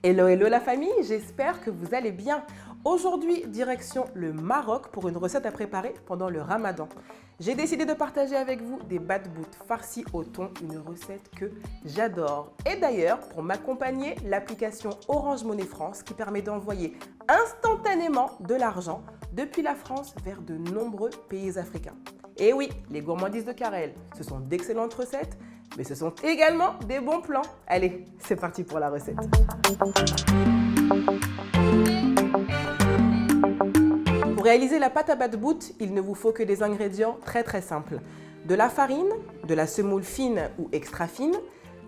Hello, hello la famille, j'espère que vous allez bien. Aujourd'hui, direction le Maroc pour une recette à préparer pendant le Ramadan. J'ai décidé de partager avec vous des badbout farcis au thon, une recette que j'adore. Et d'ailleurs, pour m'accompagner, l'application Orange Money France qui permet d'envoyer instantanément de l'argent depuis la France vers de nombreux pays africains. Et oui, les gourmandises de Karel, ce sont d'excellentes recettes, mais ce sont également des bons plans. Allez, c'est parti pour la recette. Pour réaliser la pâte à badbout, il ne vous faut que des ingrédients très simples. De la farine, de la semoule fine ou extra fine,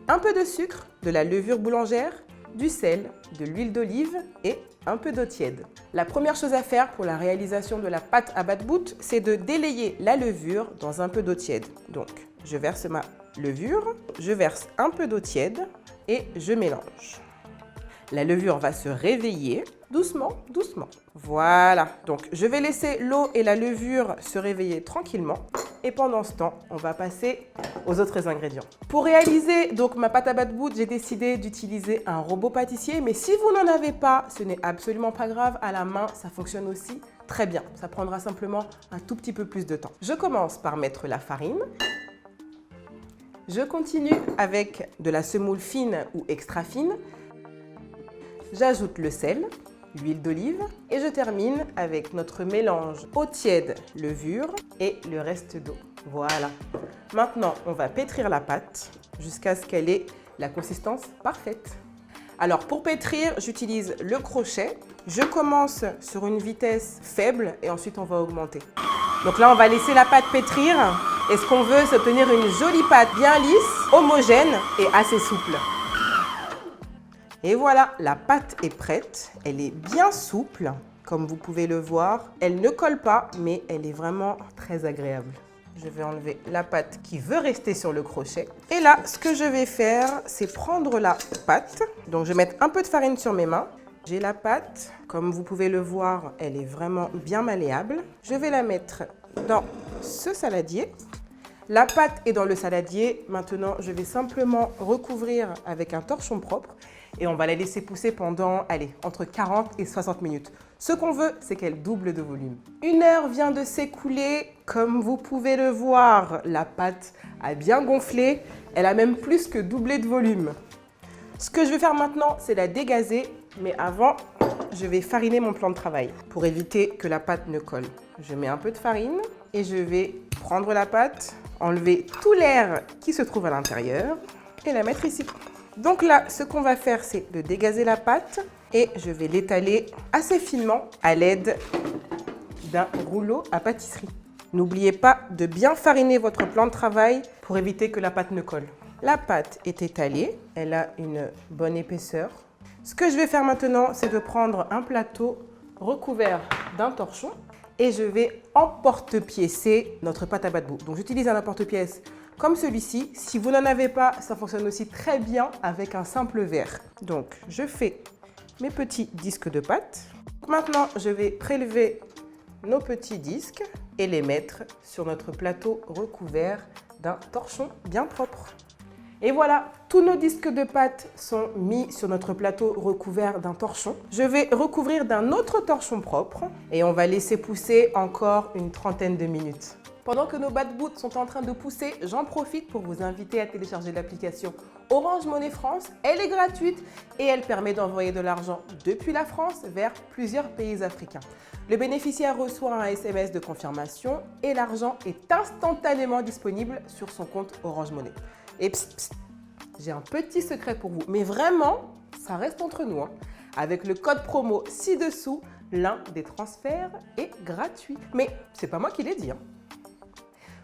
un peu de sucre, de la levure boulangère, du sel, de l'huile d'olive et un peu d'eau tiède. La première chose à faire pour la réalisation de la pâte à badbout, c'est de délayer la levure dans un peu d'eau tiède. Donc, je verse ma levure, je verse un peu d'eau tiède et je mélange. La levure va se réveiller doucement. Voilà, donc je vais laisser l'eau et la levure se réveiller tranquillement. Et pendant ce temps, on va passer aux autres ingrédients. Pour réaliser donc ma pâte à badbout, j'ai décidé d'utiliser un robot pâtissier. Mais si vous n'en avez pas, ce n'est absolument pas grave. À la main, ça fonctionne aussi très bien. Ça prendra simplement un tout petit peu plus de temps. Je commence par mettre la farine. Je continue avec de la semoule fine ou extra fine. J'ajoute le sel, l'huile d'olive et je termine avec notre mélange eau tiède, levure et le reste d'eau. Voilà. Maintenant, on va pétrir la pâte jusqu'à ce qu'elle ait la consistance parfaite. Alors, pour pétrir, j'utilise le crochet. Je commence sur une vitesse faible et ensuite on va augmenter. Donc là, on va laisser la pâte pétrir. Et ce qu'on veut, c'est obtenir une jolie pâte bien lisse, homogène et assez souple. Et voilà, la pâte est prête. Elle est bien souple, comme vous pouvez le voir. Elle ne colle pas, mais elle est vraiment très agréable. Je vais enlever la pâte qui veut rester sur le crochet. Et là, ce que je vais faire, c'est prendre la pâte. Donc, je vais mettre un peu de farine sur mes mains. J'ai la pâte. Comme vous pouvez le voir, elle est vraiment bien malléable. Je vais la mettre dans ce saladier. La pâte est dans le saladier. Maintenant, je vais simplement recouvrir avec un torchon propre et on va la laisser pousser pendant, entre 40 et 60 minutes. Ce qu'on veut, c'est qu'elle double de volume. 1 heure vient de s'écouler. Comme vous pouvez le voir, la pâte a bien gonflé. Elle a même plus que doublé de volume. Ce que je vais faire maintenant, c'est la dégazer. Mais avant, je vais fariner mon plan de travail pour éviter que la pâte ne colle. Je mets un peu de farine et je vais prendre la pâte, enlever tout l'air qui se trouve à l'intérieur et la mettre ici. Donc là, ce qu'on va faire, c'est de dégazer la pâte et je vais l'étaler assez finement à l'aide d'un rouleau à pâtisserie. N'oubliez pas de bien fariner votre plan de travail pour éviter que la pâte ne colle. La pâte est étalée, elle a une bonne épaisseur. Ce que je vais faire maintenant, c'est de prendre un plateau recouvert d'un torchon et je vais emporte-piécer notre pâte à badbout. Donc j'utilise un emporte-pièce comme celui-ci. Si vous n'en avez pas, ça fonctionne aussi très bien avec un simple verre. Donc je fais mes petits disques de pâte. Maintenant, je vais prélever nos petits disques et les mettre sur notre plateau recouvert d'un torchon bien propre. Et voilà, tous nos disques de pâte sont mis sur notre plateau recouvert d'un torchon. Je vais recouvrir d'un autre torchon propre et on va laisser pousser encore une trentaine de minutes. Pendant que nos badbouts sont en train de pousser, j'en profite pour vous inviter à télécharger l'application Orange Money France. Elle est gratuite et elle permet d'envoyer de l'argent depuis la France vers plusieurs pays africains. Le bénéficiaire reçoit un SMS de confirmation et l'argent est instantanément disponible sur son compte Orange Money. Et j'ai un petit secret pour vous, mais vraiment, ça reste entre nous. Avec le code promo ci-dessous, l'un des transferts est gratuit. Mais c'est pas moi qui l'ai dit.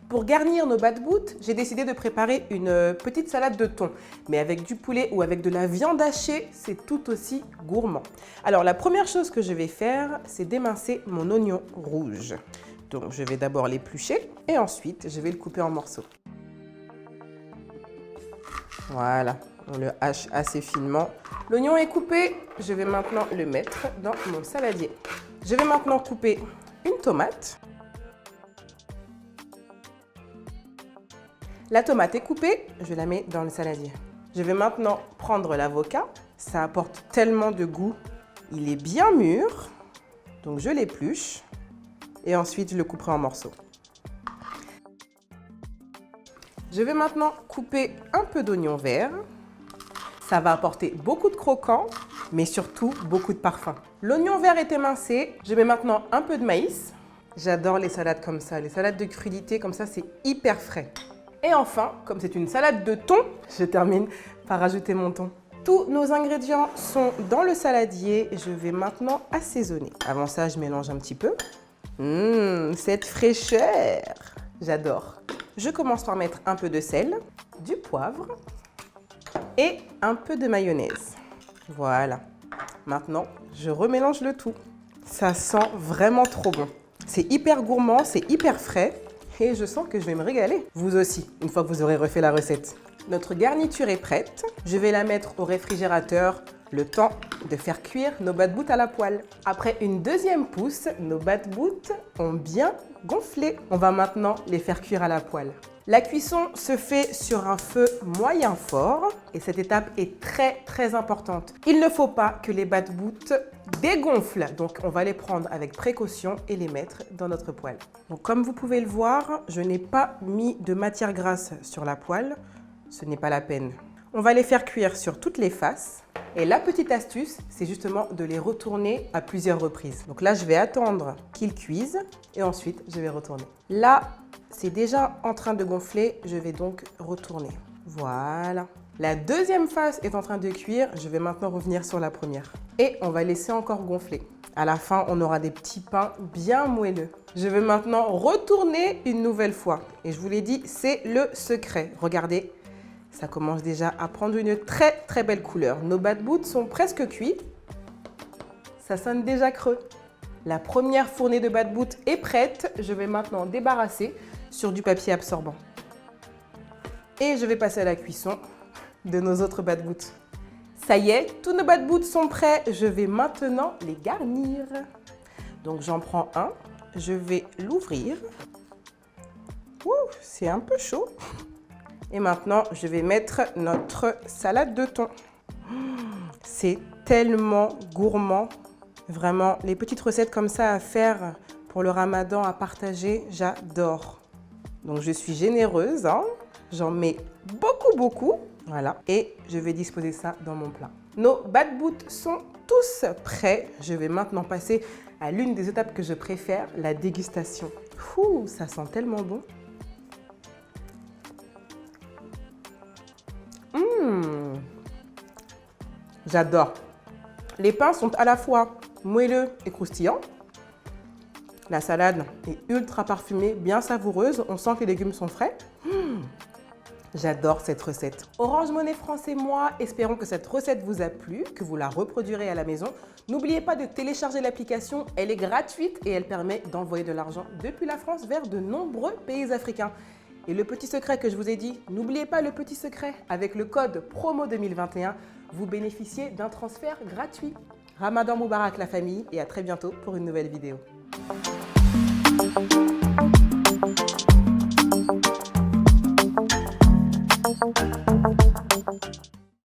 Pour garnir nos badbout, j'ai décidé de préparer une petite salade de thon. Mais avec du poulet ou avec de la viande hachée, c'est tout aussi gourmand. Alors la première chose que je vais faire, c'est d'émincer mon oignon rouge. Donc je vais d'abord l'éplucher et ensuite je vais le couper en morceaux. Voilà, on le hache assez finement. L'oignon est coupé, je vais maintenant le mettre dans mon saladier. Je vais maintenant couper une tomate. La tomate est coupée, je la mets dans le saladier. Je vais maintenant prendre l'avocat Ça apporte tellement de goût. Il est bien mûr, donc je l'épluche et ensuite je le couperai en morceaux. Je vais maintenant couper un peu d'oignon vert. Ça va apporter beaucoup de croquant, mais surtout beaucoup de parfum. L'oignon vert est émincé. Je mets maintenant un peu de maïs. J'adore les salades comme ça. Les salades de crudités comme ça, c'est hyper frais. Et enfin, comme c'est une salade de thon, je termine par rajouter mon thon. Tous nos ingrédients sont dans le saladier. Je vais maintenant assaisonner. Avant ça, je mélange un petit peu. Cette fraîcheur, j'adore. Je commence par mettre un peu de sel, du poivre et un peu de mayonnaise. Voilà. Maintenant, je remélange le tout. Ça sent vraiment trop bon. C'est hyper gourmand, c'est hyper frais et je sens que je vais me régaler. Vous aussi, une fois que vous aurez refait la recette. Notre garniture est prête. Je vais la mettre au réfrigérateur le temps de faire cuire nos bad-boutes à la poêle. Après une deuxième pousse, nos bad-boutes ont bien gonflé. On va maintenant les faire cuire à la poêle. La cuisson se fait sur un feu moyen fort et cette étape est très importante. Il ne faut pas que les bad-boutes dégonflent, donc on va les prendre avec précaution et les mettre dans notre poêle. Donc comme vous pouvez le voir, je n'ai pas mis de matière grasse sur la poêle, ce n'est pas la peine. On va les faire cuire sur toutes les faces et la petite astuce, c'est justement de les retourner à plusieurs reprises. Donc là, je vais attendre qu'ils cuisent et ensuite je vais retourner. Là, c'est déjà en train de gonfler, je vais donc retourner. Voilà. La deuxième face est en train de cuire, je vais maintenant revenir sur la première. Et on va laisser encore gonfler. À la fin, on aura des petits pains bien moelleux. Je vais maintenant retourner une nouvelle fois. Et je vous l'ai dit, c'est le secret. Regardez, ça commence déjà à prendre une très belle couleur. Nos bad-boutes sont presque cuits. Ça sonne déjà creux. La première fournée de bad-boutes est prête. Je vais maintenant débarrasser sur du papier absorbant. Et je vais passer à la cuisson de nos autres bad-boutes. Ça y est, tous nos bad-boutes sont prêts. Je vais maintenant les garnir. Donc j'en prends un. Je vais l'ouvrir. Ouh, c'est un peu chaud. Et maintenant, je vais mettre notre salade de thon. C'est tellement gourmand. Vraiment, les petites recettes comme ça à faire pour le ramadan, à partager, j'adore. Donc, je suis généreuse. J'en mets beaucoup. Voilà. Et je vais disposer ça dans mon plat. Nos bad-boutes sont tous prêts. Je vais maintenant passer à l'une des étapes que je préfère, la dégustation. Ouh, ça sent tellement bon. J'adore. Les pains sont à la fois moelleux et croustillants. La salade est ultra parfumée, bien savoureuse. On sent que les légumes sont frais. J'adore cette recette. Orange Money France et moi, espérons que cette recette vous a plu, que vous la reproduirez à la maison. N'oubliez pas de télécharger l'application, elle est gratuite et elle permet d'envoyer de l'argent depuis la France vers de nombreux pays africains. Et le petit secret que je vous ai dit, n'oubliez pas le petit secret, avec le code PROMO 2021, vous bénéficiez d'un transfert gratuit. Ramadan Moubarak la famille et à très bientôt pour une nouvelle vidéo.